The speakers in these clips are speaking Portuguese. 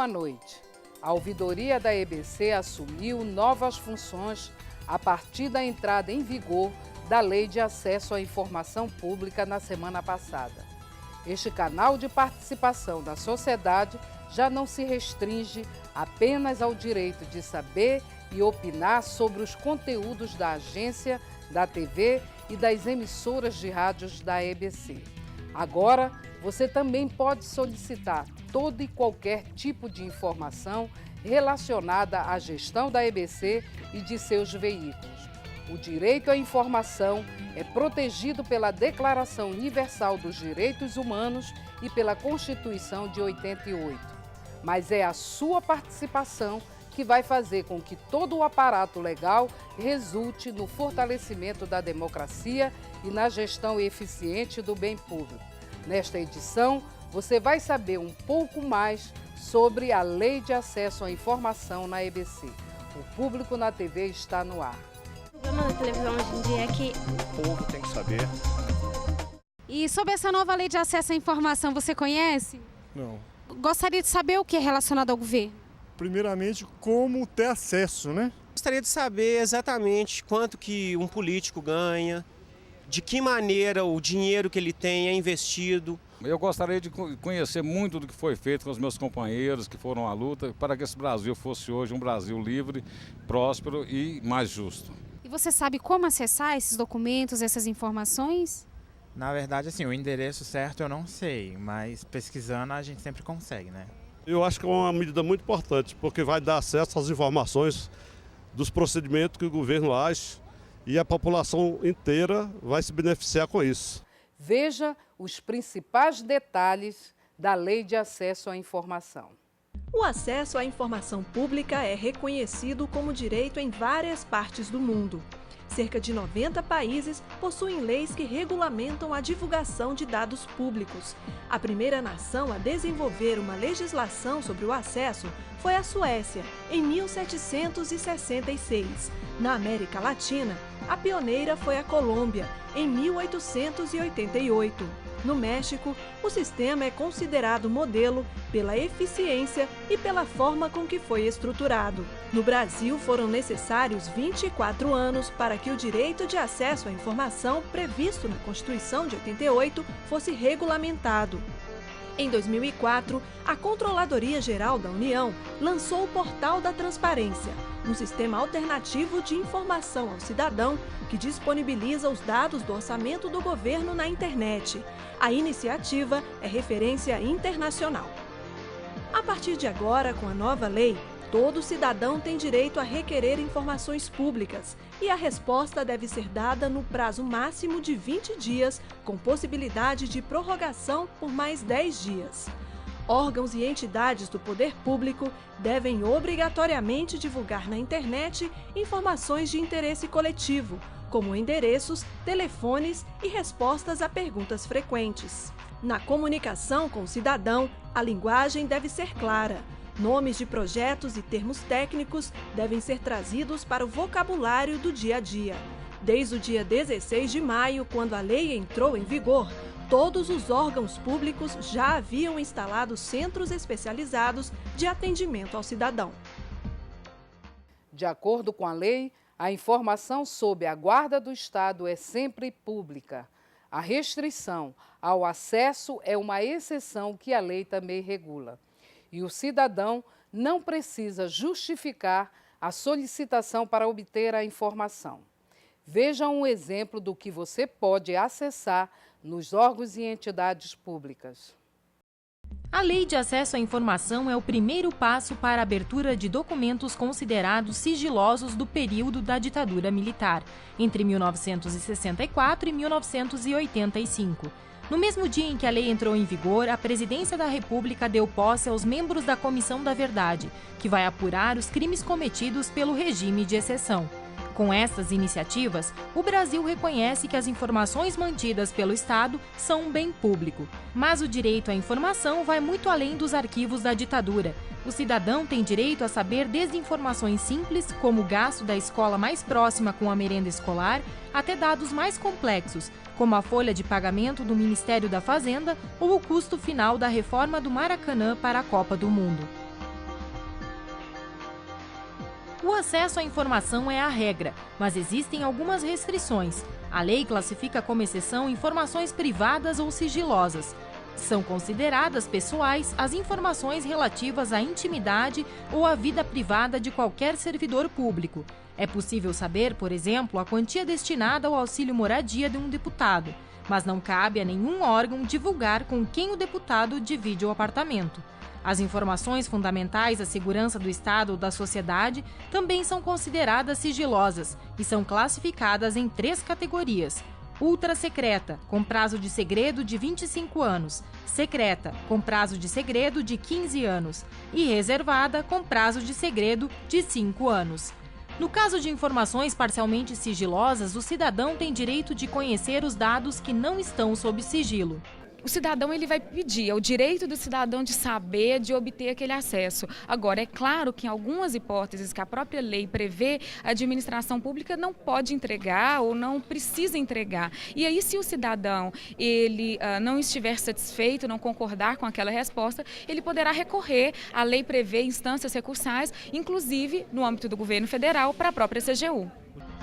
Boa noite. A ouvidoria da EBC assumiu novas funções a partir da entrada em vigor da Lei de Acesso à Informação Pública na semana passada. Este canal de participação da sociedade já não se restringe apenas ao direito de saber e opinar sobre os conteúdos da agência, da TV e das emissoras de rádios da EBC. Agora, você também pode solicitar todo e qualquer tipo de informação relacionada à gestão da EBC e de seus veículos. O direito à informação é protegido pela Declaração Universal dos Direitos Humanos e pela Constituição de 88. Mas é a sua participação que vai fazer com que todo o aparato legal resulte no fortalecimento da democracia e na gestão eficiente do bem público. Nesta edição, você vai saber um pouco mais sobre a Lei de Acesso à Informação na EBC. O Público na TV está no ar. O problema da televisão hoje em dia é que o povo tem que saber. E sobre essa nova Lei de Acesso à Informação, você conhece? Não. Gostaria de saber o que é relacionado ao governo? Primeiramente, como ter acesso, né? Gostaria de saber exatamente quanto que um político ganha, de que maneira o dinheiro que ele tem é investido. Eu gostaria de conhecer muito do que foi feito com os meus companheiros que foram à luta para que esse Brasil fosse hoje um Brasil livre, próspero e mais justo. E você sabe como acessar esses documentos, essas informações? Na verdade, assim, o endereço certo eu não sei, mas pesquisando a gente sempre consegue, né? Eu acho que é uma medida muito importante, porque vai dar acesso às informações dos procedimentos que o governo age e a população inteira vai se beneficiar com isso. Veja os principais detalhes da Lei de Acesso à Informação. O acesso à informação pública é reconhecido como direito em várias partes do mundo. Cerca de 90 países possuem leis que regulamentam a divulgação de dados públicos. A primeira nação a desenvolver uma legislação sobre o acesso foi a Suécia, em 1766. Na América Latina, a pioneira foi a Colômbia, em 1888. No México, o sistema é considerado modelo pela eficiência e pela forma com que foi estruturado. No Brasil, foram necessários 24 anos para que o direito de acesso à informação previsto na Constituição de 88 fosse regulamentado. Em 2004, a Controladoria Geral da União lançou o Portal da Transparência, um sistema alternativo de informação ao cidadão que disponibiliza os dados do orçamento do governo na internet. A iniciativa é referência internacional. A partir de agora, com a nova lei, todo cidadão tem direito a requerer informações públicas e a resposta deve ser dada no prazo máximo de 20 dias, com possibilidade de prorrogação por mais 10 dias. Órgãos e entidades do poder público devem obrigatoriamente divulgar na internet informações de interesse coletivo, como endereços, telefones e respostas a perguntas frequentes. Na comunicação com o cidadão, a linguagem deve ser clara. Nomes de projetos e termos técnicos devem ser trazidos para o vocabulário do dia a dia. Desde o dia 16 de maio, quando a lei entrou em vigor, todos os órgãos públicos já haviam instalado centros especializados de atendimento ao cidadão. De acordo com a lei, a informação sob a guarda do Estado é sempre pública. A restrição ao acesso é uma exceção que a lei também regula. E o cidadão não precisa justificar a solicitação para obter a informação. Veja um exemplo do que você pode acessar nos órgãos e entidades públicas. A Lei de Acesso à Informação é o primeiro passo para a abertura de documentos considerados sigilosos do período da ditadura militar, entre 1964 e 1985. No mesmo dia em que a lei entrou em vigor, a Presidência da República deu posse aos membros da Comissão da Verdade, que vai apurar os crimes cometidos pelo regime de exceção. Com essas iniciativas, o Brasil reconhece que as informações mantidas pelo Estado são um bem público. Mas o direito à informação vai muito além dos arquivos da ditadura. O cidadão tem direito a saber desde informações simples, como o gasto da escola mais próxima com a merenda escolar, até dados mais complexos, como a folha de pagamento do Ministério da Fazenda ou o custo final da reforma do Maracanã para a Copa do Mundo. O acesso à informação é a regra, mas existem algumas restrições. A lei classifica como exceção informações privadas ou sigilosas. São consideradas pessoais as informações relativas à intimidade ou à vida privada de qualquer servidor público. É possível saber, por exemplo, a quantia destinada ao auxílio moradia de um deputado, mas não cabe a nenhum órgão divulgar com quem o deputado divide o apartamento. As informações fundamentais à segurança do Estado ou da sociedade também são consideradas sigilosas e são classificadas em 3 categorias. Ultra-secreta, com prazo de segredo de 25 anos, secreta, com prazo de segredo de 15 anos e reservada, com prazo de segredo de 5 anos. No caso de informações parcialmente sigilosas, o cidadão tem direito de conhecer os dados que não estão sob sigilo. O cidadão ele vai pedir, é o direito do cidadão de saber, de obter aquele acesso. Agora, é claro que em algumas hipóteses que a própria lei prevê, a administração pública não pode entregar ou não precisa entregar. E aí, se o cidadão ele não estiver satisfeito, não concordar com aquela resposta, ele poderá recorrer. A lei prevê instâncias recursais, inclusive no âmbito do governo federal, para a própria CGU.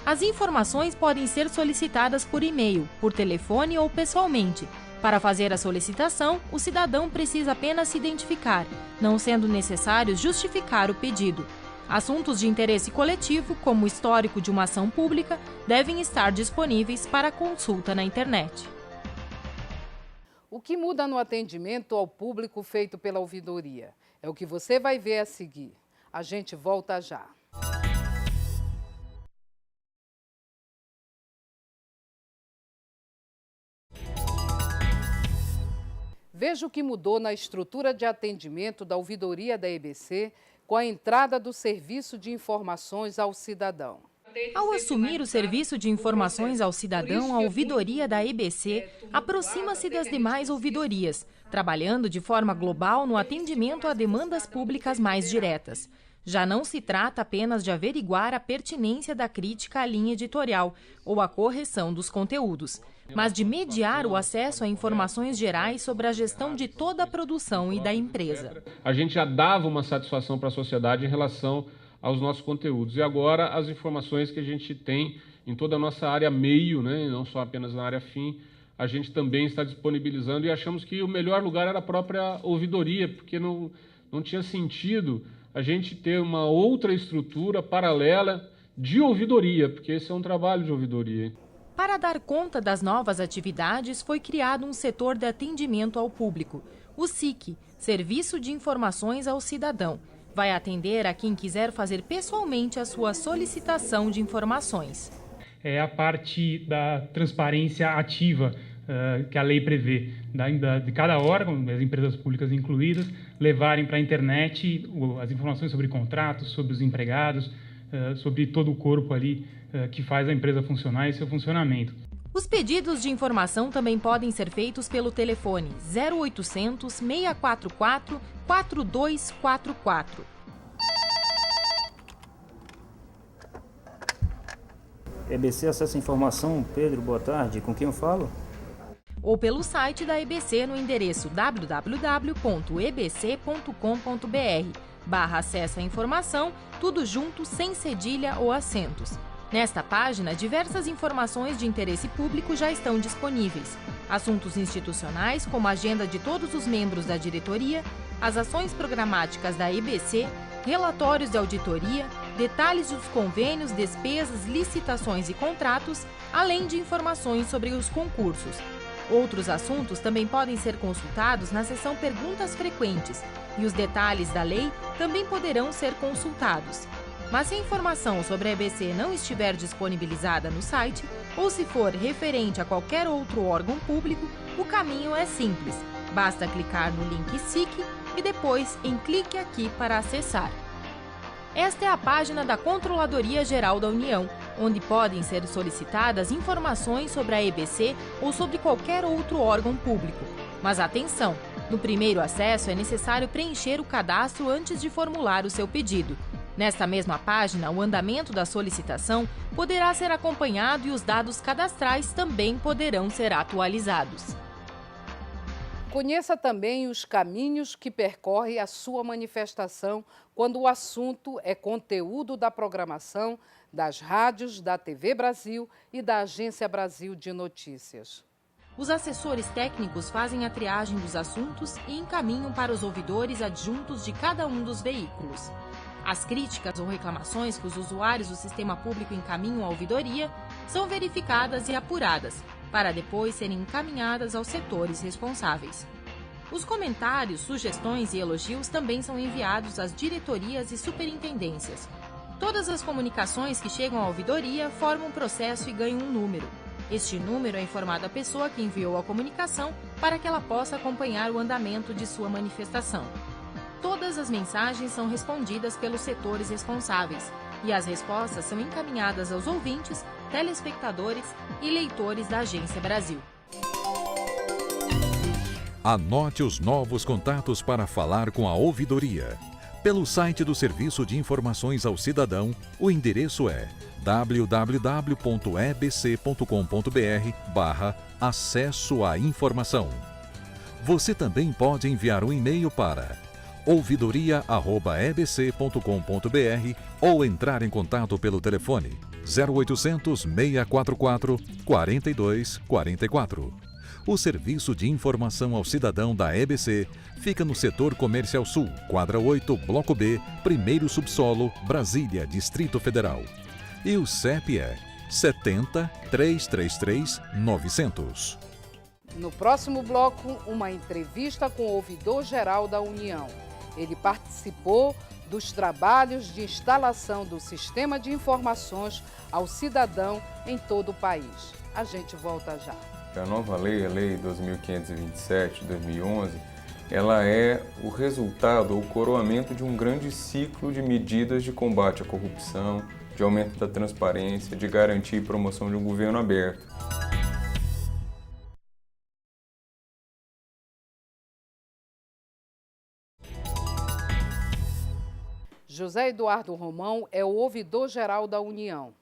As informações podem ser solicitadas por e-mail, por telefone ou pessoalmente. Para fazer a solicitação, o cidadão precisa apenas se identificar, não sendo necessário justificar o pedido. Assuntos de interesse coletivo, como o histórico de uma ação pública, devem estar disponíveis para consulta na internet. O que muda no atendimento ao público feito pela ouvidoria? É o que você vai ver a seguir. A gente volta já. Veja o que mudou na estrutura de atendimento da ouvidoria da EBC com a entrada do Serviço de Informações ao Cidadão. Ao assumir o Serviço de Informações ao Cidadão, a ouvidoria da EBC aproxima-se das demais ouvidorias, trabalhando de forma global no atendimento a demandas públicas mais diretas. Já não se trata apenas de averiguar a pertinência da crítica à linha editorial ou a correção dos conteúdos, mas de mediar o acesso a informações gerais sobre a gestão de toda a produção e da empresa. A gente já dava uma satisfação para a sociedade em relação aos nossos conteúdos. E agora as informações que a gente tem em toda a nossa área meio, né, não só apenas na área fim, a gente também está disponibilizando e achamos que o melhor lugar era a própria ouvidoria, porque não tinha sentido a gente ter uma outra estrutura paralela de ouvidoria, porque esse é um trabalho de ouvidoria. Para dar conta das novas atividades, foi criado um setor de atendimento ao público, o SIC, Serviço de Informações ao Cidadão. Vai atender a quem quiser fazer pessoalmente a sua solicitação de informações. É a parte da transparência ativa que a lei prevê, de cada órgão, as empresas públicas incluídas, levarem para a internet as informações sobre contratos, sobre os empregados, sobre todo o corpo ali que faz a empresa funcionar e seu funcionamento. Os pedidos de informação também podem ser feitos pelo telefone 0800 644 4244. EBC Acesso à Informação, Pedro, boa tarde. Com quem eu falo? Ou pelo site da EBC no endereço www.ebc.com.br/acesso à informação, tudo junto, sem cedilha ou acentos. Nesta página, diversas informações de interesse público já estão disponíveis. Assuntos institucionais, como a agenda de todos os membros da diretoria, as ações programáticas da EBC, relatórios de auditoria, detalhes dos convênios, despesas, licitações e contratos, além de informações sobre os concursos. Outros assuntos também podem ser consultados na seção Perguntas Frequentes e os detalhes da lei também poderão ser consultados. Mas se a informação sobre a EBC não estiver disponibilizada no site ou se for referente a qualquer outro órgão público, o caminho é simples. Basta clicar no link SIC e depois em clique aqui para acessar. Esta é a página da Controladoria Geral da União, onde podem ser solicitadas informações sobre a EBC ou sobre qualquer outro órgão público. Mas atenção! No primeiro acesso é necessário preencher o cadastro antes de formular o seu pedido. Nesta mesma página, o andamento da solicitação poderá ser acompanhado e os dados cadastrais também poderão ser atualizados. Conheça também os caminhos que percorre a sua manifestação quando o assunto é conteúdo da programação das rádios, da TV Brasil e da Agência Brasil de Notícias. Os assessores técnicos fazem a triagem dos assuntos e encaminham para os ouvidores adjuntos de cada um dos veículos. As críticas ou reclamações que os usuários do sistema público encaminham à ouvidoria são verificadas e apuradas, para depois serem encaminhadas aos setores responsáveis. Os comentários, sugestões e elogios também são enviados às diretorias e superintendências. Todas as comunicações que chegam à ouvidoria formam um processo e ganham um número. Este número é informado à pessoa que enviou a comunicação para que ela possa acompanhar o andamento de sua manifestação. Todas as mensagens são respondidas pelos setores responsáveis e as respostas são encaminhadas aos ouvintes, telespectadores e leitores da Agência Brasil. Anote os novos contatos para falar com a ouvidoria. Pelo site do Serviço de Informações ao Cidadão, o endereço é www.ebc.com.br/acesso à informação. Você também pode enviar um e-mail para ouvidoria@ebc.com.br ou entrar em contato pelo telefone 0800 644 4244. O Serviço de Informação ao Cidadão da EBC fica no Setor Comercial Sul, quadra 8, Bloco B, primeiro subsolo, Brasília, Distrito Federal. E o CEP é 70 333 900. No próximo bloco, uma entrevista com o ouvidor-geral da União. Ele participou dos trabalhos de instalação do Sistema de Informações ao Cidadão em todo o país. A gente volta já. A nova lei, a Lei 2527 de 2011, ela é o resultado ou coroamento de um grande ciclo de medidas de combate à corrupção, de aumento da transparência, de garantia e promoção de um governo aberto. José Eduardo Romão é o ouvidor-geral da União.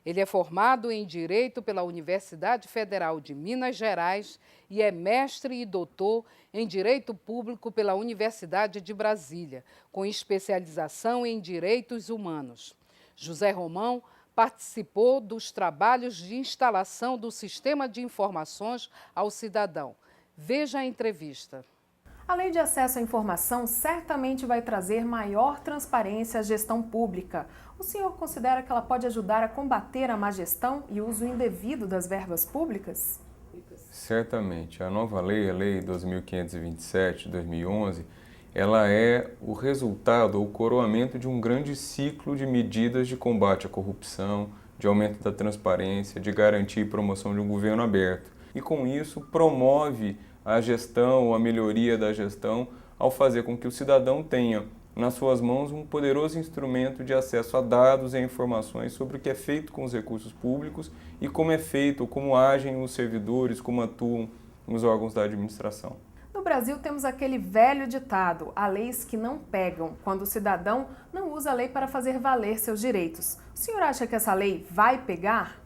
Ele é formado em Direito pela Universidade Federal de Minas Gerais e é mestre e doutor em Direito Público pela Universidade de Brasília, com especialização em Direitos Humanos. José Romão participou dos trabalhos de instalação do Sistema de Informações ao Cidadão. Veja a entrevista. A Lei de Acesso à Informação certamente vai trazer maior transparência à gestão pública. O senhor considera que ela pode ajudar a combater a má gestão e o uso indevido das verbas públicas? Certamente. A nova lei, a Lei 2527 de 2011, ela é o resultado ou coroamento de um grande ciclo de medidas de combate à corrupção, de aumento da transparência, de garantia e promoção de um governo aberto. E com isso promove a gestão, a melhoria da gestão, ao fazer com que o cidadão tenha nas suas mãos um poderoso instrumento de acesso a dados e informações sobre o que é feito com os recursos públicos e como é feito, como agem os servidores, como atuam os órgãos da administração. No Brasil temos aquele velho ditado, há leis que não pegam, quando o cidadão não usa a lei para fazer valer seus direitos. O senhor acha que essa lei vai pegar?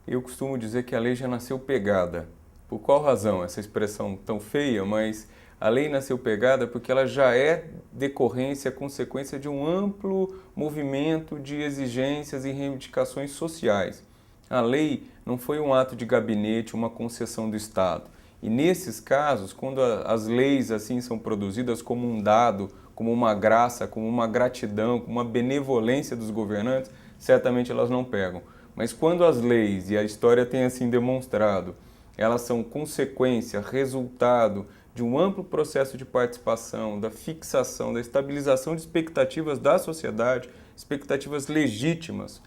Eu costumo dizer que a lei já nasceu pegada. Por qual razão essa expressão tão feia, mas a lei nasceu pegada porque ela já é decorrência, consequência de um amplo movimento de exigências e reivindicações sociais. A lei não foi um ato de gabinete, uma concessão do Estado. E nesses casos, quando as leis assim são produzidas como um dado, como uma graça, como uma gratidão, como uma benevolência dos governantes, certamente elas não pegam. Mas quando as leis, e a história tem assim demonstrado, elas são consequência, resultado de um amplo processo de participação, da fixação, da estabilização de expectativas da sociedade, expectativas legítimas,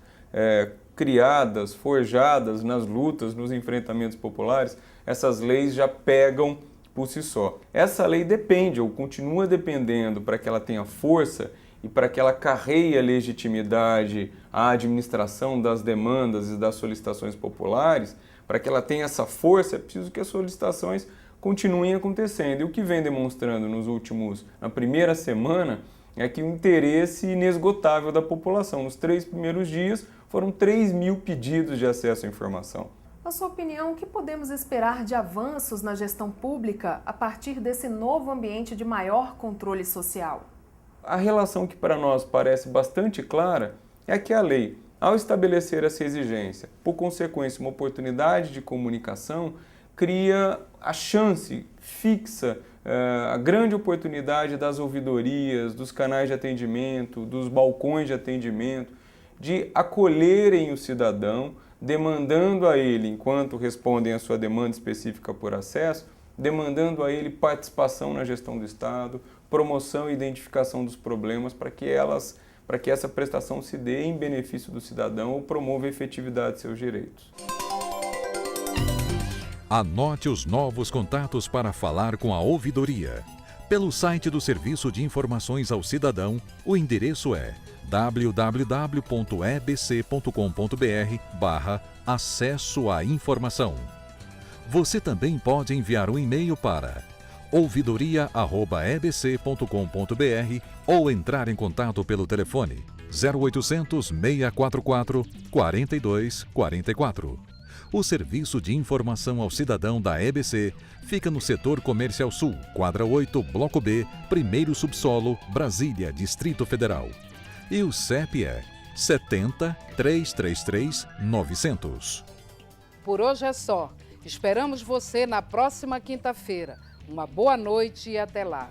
criadas, forjadas nas lutas, nos enfrentamentos populares, essas leis já pegam por si só. Essa lei depende, ou continua dependendo, para que ela tenha força, e para que ela carreie a legitimidade à administração das demandas e das solicitações populares, para que ela tenha essa força, é preciso que as solicitações continuem acontecendo. E o que vem demonstrando na primeira semana é que o interesse inesgotável da população. Nos 3 primeiros dias foram 3.000 pedidos de acesso à informação. Na sua opinião, o que podemos esperar de avanços na gestão pública a partir desse novo ambiente de maior controle social? A relação que para nós parece bastante clara é que a lei, ao estabelecer essa exigência, por consequência uma oportunidade de comunicação, cria a chance, fixa a grande oportunidade das ouvidorias, dos canais de atendimento, dos balcões de atendimento, de acolherem o cidadão, demandando a ele, enquanto respondem a sua demanda específica por acesso, demandando a ele participação na gestão do Estado, promoção e identificação dos problemas para que essa prestação se dê em benefício do cidadão ou promova a efetividade de seus direitos. Anote os novos contatos para falar com a ouvidoria. Pelo site do Serviço de Informações ao Cidadão, o endereço é www.ebc.com.br/acesso à informação. Você também pode enviar um e-mail para ouvidoria@ebc.com.br ou entrar em contato pelo telefone 0800 644 4244. O Serviço de Informação ao Cidadão da EBC fica no setor Comercial Sul, quadra 8, bloco B, primeiro subsolo, Brasília, Distrito Federal. E o CEP é 70 333 900. Por hoje é só. Esperamos você na próxima quinta-feira. Uma boa noite e até lá.